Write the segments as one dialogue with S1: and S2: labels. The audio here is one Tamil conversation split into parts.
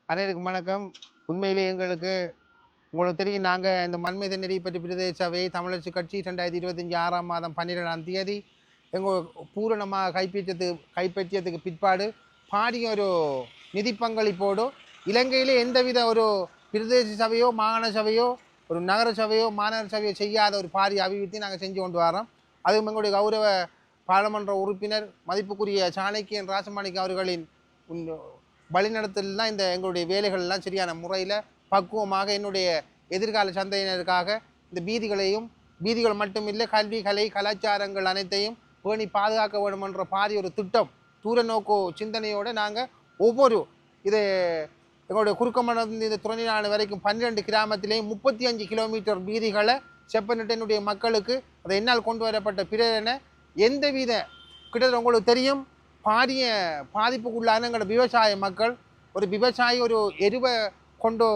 S1: அனைவருக்கும் வணக்கம். உண்மையிலே உங்களுக்கு தெரியும், நாங்கள் இந்த மண்மீத நெறி பற்றி பிரதேச சபை தமிழரசு கட்சி 2025 6ஆம் மாதம் 12ஆம் தேதி எங்கள் பூரணமாக கைப்பற்றியதுக்கு பிற்பாடு பாரிய ஒரு நிதி பங்களிப்போடு இலங்கையிலே எந்தவித ஒரு பிரதேச சபையோ மாகாண சபையோ ஒரு நகர சபையோ மாநகர சபையோ செய்யாத ஒரு பாரிய அபிவிருத்தி நாங்கள் செஞ்சு கொண்டு வரோம். அதுவும் எங்களுடைய கௌரவ பாராளுமன்ற உறுப்பினர் மதிப்புக்குரிய சாணக்கியன் ராசமாணிக்கம் அவர்களின் வழிநடத்தலாம் இந்த எங்களுடைய வேலைகள்லாம் சரியான முறையில் பக்குவமாக என்னுடைய எதிர்கால சந்தையினருக்காக இந்த வீதிகள் மட்டுமில்லை, கல்வி கலை கலாச்சாரங்கள் அனைத்தையும் பேணி பாதுகாக்க வேண்டும் என்ற பாரிய ஒரு திட்டம் தூர நோக்கு சிந்தனையோடு நாங்கள் ஒவ்வொரு இது எங்களுடைய குறுக்கமணம் இந்த துணைநிலை வரைக்கும் 12 கிராமத்திலேயும் 35 கிலோமீட்டர் வீதிகளை செப்பனிட்டனுடைய மக்களுக்கு அதை என்னால் கொண்டு வரப்பட்ட பிரேரணை எந்தவித கிட்டத்தட்ட உங்களுக்கு தெரியும் பாரிய பாதிப்புக்குள்ளான எங்களோட விவசாய மக்கள் ஒரு விவசாயி ஒரு எருவை கொண்டு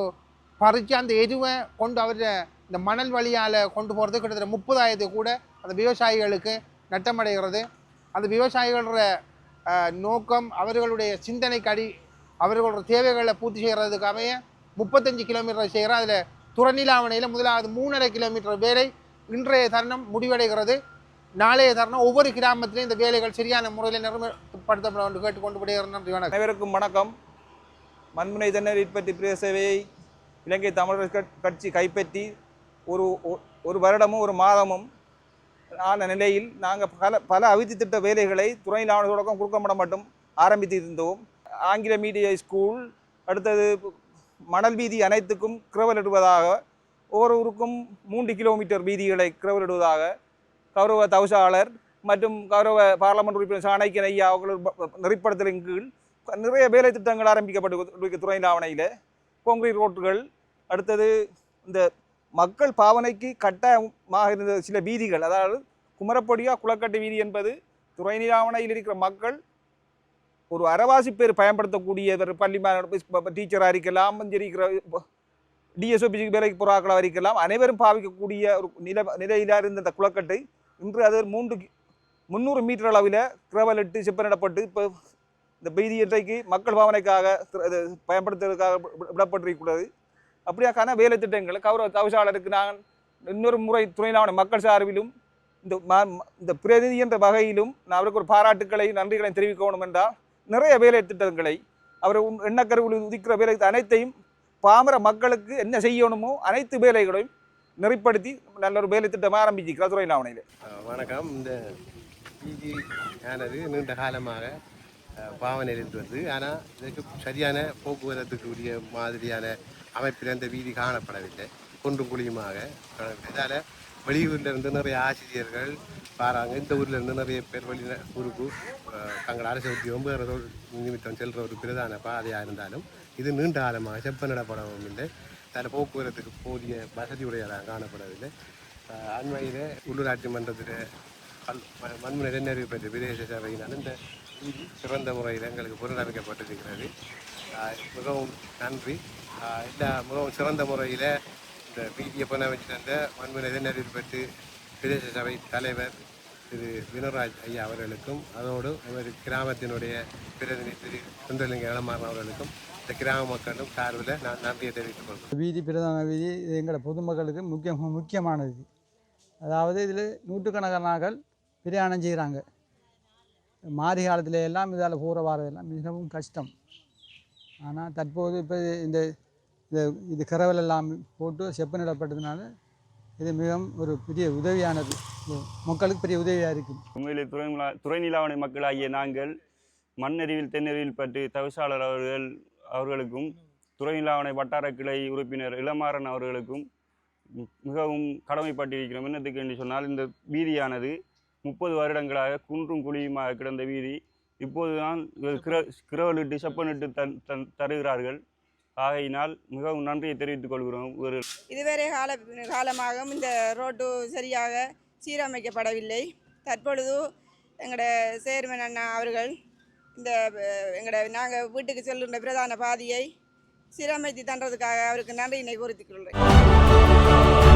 S1: பறித்து அந்த எருவை கொண்டு அவரை இந்த மணல் வழியால் கொண்டு போகிறது கிட்டத்தட்ட 30,000 கூட அந்த விவசாயிகளுக்கு நட்டமடைகிறது. அந்த விவசாயிகளோட நோக்கம் அவர்களுடைய சிந்தனைக்கு அவர்களோட தேவைகளை பூர்த்தி செய்கிறதுக்கு அமைய 35 கிலோமீட்டர் செய்கிறோம். அதில் துறநிலாவணையில் முதலாவது 3.5 கிலோமீட்டர் வேலை இன்றைய தருணம் முடிவடைகிறது. நாளைய தருணம் ஒவ்வொரு கிராமத்திலும் இந்த வேலைகள் சரியான முறையில் நிறைவேற்றப்பட வேண்டும் கேட்டுக்கொண்டு விடுகிறேன். நன்றி, வணக்கம்.
S2: அனைவருக்கும் வணக்கம். மண்முனை தென்னறி பற்றி பிரதேச சேவையை இலங்கை தமிழர் கட்சி கைப்பற்றி ஒரு வருடமும் ஒரு மாதமும் ஆன நிலையில் நாங்கள் பல அபிவிருத்தி திட்ட வேலைகளை துணைநிலை தொடக்கம் குறுக்கமடம் மட்டும் ஆரம்பித்திருந்தோம். ஆங்கில மீடியம் ஸ்கூல், அடுத்தது மணல் வீதி அனைத்துக்கும் கிரவலிடுவதாக, ஒவ்வொருவருக்கும் 3 கிலோமீட்டர் வீதிகளை கிரவலிடுவதாக கௌரவ தவிசாளர் மற்றும் கௌரவ பாராளுமன்ற உறுப்பினர் சாணக்கியன் ஐயா அவர்கள் நெறிப்படுத்தலின் கீழ் நிறைய வேலை திட்டங்கள் ஆரம்பிக்கப்பட்டு துறைநிலாவணையில் கான்கிரீட் ரோட்டுகள், அடுத்தது இந்த மக்கள் பாவனைக்கு கட்டாயமாக இருந்த சில வீதிகள், அதாவது குமரப்பொடியா குளக்கட்டு வீதி என்பது துறைநிலாவணையில் இருக்கிற மக்கள் ஒரு அரைவாசி பேர் பயன்படுத்தக்கூடிய பள்ளி டீச்சராக இருக்கலாம், இருக்கிற டிஎஸ்ஓபிக்கு வேலைக்கு போகிறாக்களாக இருக்கலாம், அனைவரும் பாவிக்கக்கூடிய ஒரு நிலையில் இருந்த இந்த குளக்கட்டை இன்று அது 300 மீட்டர் அளவில் கிரவலிட்டு செப்பனிடப்பட்டு இப்போ இந்த வீதி இன்றைக்கு மக்கள் பாவனைக்காக பயன்படுத்துவதற்காக விடப்பட்டிருக்கிறது. அப்படியாக்கான வேலை திட்டங்கள் கௌரவ தவிசாளருக்கு நான் இன்னொரு முறை துணைநிலை மக்கள் சார்பிலும் இந்த பிரதிநிதி என்ற வகையிலும் நான் அவருக்கு ஒரு பாராட்டுக்களை நன்றிகளை தெரிவிக்கணும் என்றால் நிறைய வேலை திட்டங்களை அவர் எண்ணக்கருவில் உதிக்கிற வேலை அனைத்தையும் பாமர மக்களுக்கு என்ன செய்யணுமோ அனைத்து வேலைகளையும் நெறிப்படுத்தி நல்ல ஒரு வேலை திட்டமாக ஆரம்பிச்சிருக்கிறார் துறைநிலாவணையில்.
S3: வணக்கம். இந்த பிஜி ஆனது நீண்ட காலமாக பாவனையில் இருந்து வருது. ஆனால் இதுக்கு சரியான போக்குவரத்துக்கு உரிய மாதிரியான அமைப்பில் அந்த வீதி காணப்படவில்லை, குன்றும் குழியுமாக காணவில்லை. இதால் வெளியூரிலிருந்து நிறைய ஆசிரியர்கள் பாராங்க, இந்த ஊரிலிருந்து நிறைய பேர் ஊருக்கு தங்கள் அரசு உத்தியோகம் வேறு நிமித்தம் செல்கிற ஒரு பிரதான பாதையாக இருந்தாலும் இது நீண்ட காலமாக செப்பனிடப்படவும் இல்லை. அதில் போக்குவரத்துக்கு போதிய வசதியுடையதாக காணப்படவில்லை. அண்மையில் உள்ளூராட்சி மன்றத்தில் மண்முனை தென்னறிவு பெற்ற பிரதேச சபையினால் இந்த சிறந்த முறையில் எங்களுக்கு புனரமைக்கப்பட்டிருக்கிறது. மிகவும் நன்றி. மிகவும் சிறந்த முறையில் இந்த வீதியை புனரமைச்சு தந்த மண்முனை தென்னறிவு பெற்று பிரதேச சபை தலைவர் திரு வினோராஜ் ஐயா அவர்களுக்கும், அதோடு அவர் கிராமத்தினுடைய பிரதிநிதி திரு சுந்தரலிங்க இளமாறன் அவர்களுக்கும் இந்த கிராம மக்களும் சார்பில் நான் நன்றியை தெரிவித்துக் கொள்கிறேன்.
S4: வீதி பிரதான வீதி எங்களோட பொதுமக்களுக்கு முக்கியமானது. அதாவது இதில் நூற்றுக்கணக்கானர்கள் பிரயாணம் செய்கிறாங்க. மாரி காலத்தில் எல்லாம் இதால் போகிற வாரதெல்லாம் மிகவும் கஷ்டம். ஆனால் தற்போது இப்போ இது கரவல் எல்லாம் போட்டு செப்பனிடப்பட்டதுனால இது மிகவும் ஒரு பெரிய உதவியானது, மக்களுக்கு பெரிய உதவியாக இருக்குது.
S5: உண்மையிலே துறைநிலாவணை மக்களாகிய நாங்கள் மண்ணறிவில் தென்னறிவில் பற்றி தவிசாளர் அவர்களுக்கும் துறைநிலாவணை வட்டார கிளை உறுப்பினர் இளமாறன் அவர்களுக்கும் மிகவும் கடமைப்பட்டிருக்கிறோம். என்னத்துக்கு என்று சொன்னால், இந்த வீதியானது 30 வருடங்களாக குன்றும் குழியுமாக கிடந்த வீதி இப்போதுதான் கிரவலிட்டு செப்பனிட்டு தருகிறார்கள். ஆகையினால் மிகவும் நன்றியை தெரிவித்துக் கொள்கிறோம்.
S6: இதுவரை காலமாக இந்த ரோட்டு சரியாக சீரமைக்கப்படவில்லை. தற்பொழுது எங்களோட சேர்மன் அண்ணா அவர்கள் நாங்கள் வீட்டுக்கு செல்கின்ற பிரதான பாதையை சீரமைத்து தந்ததுக்காக அவருக்கு நன்றியினை கூறித்துக் கொள்கிறேன்.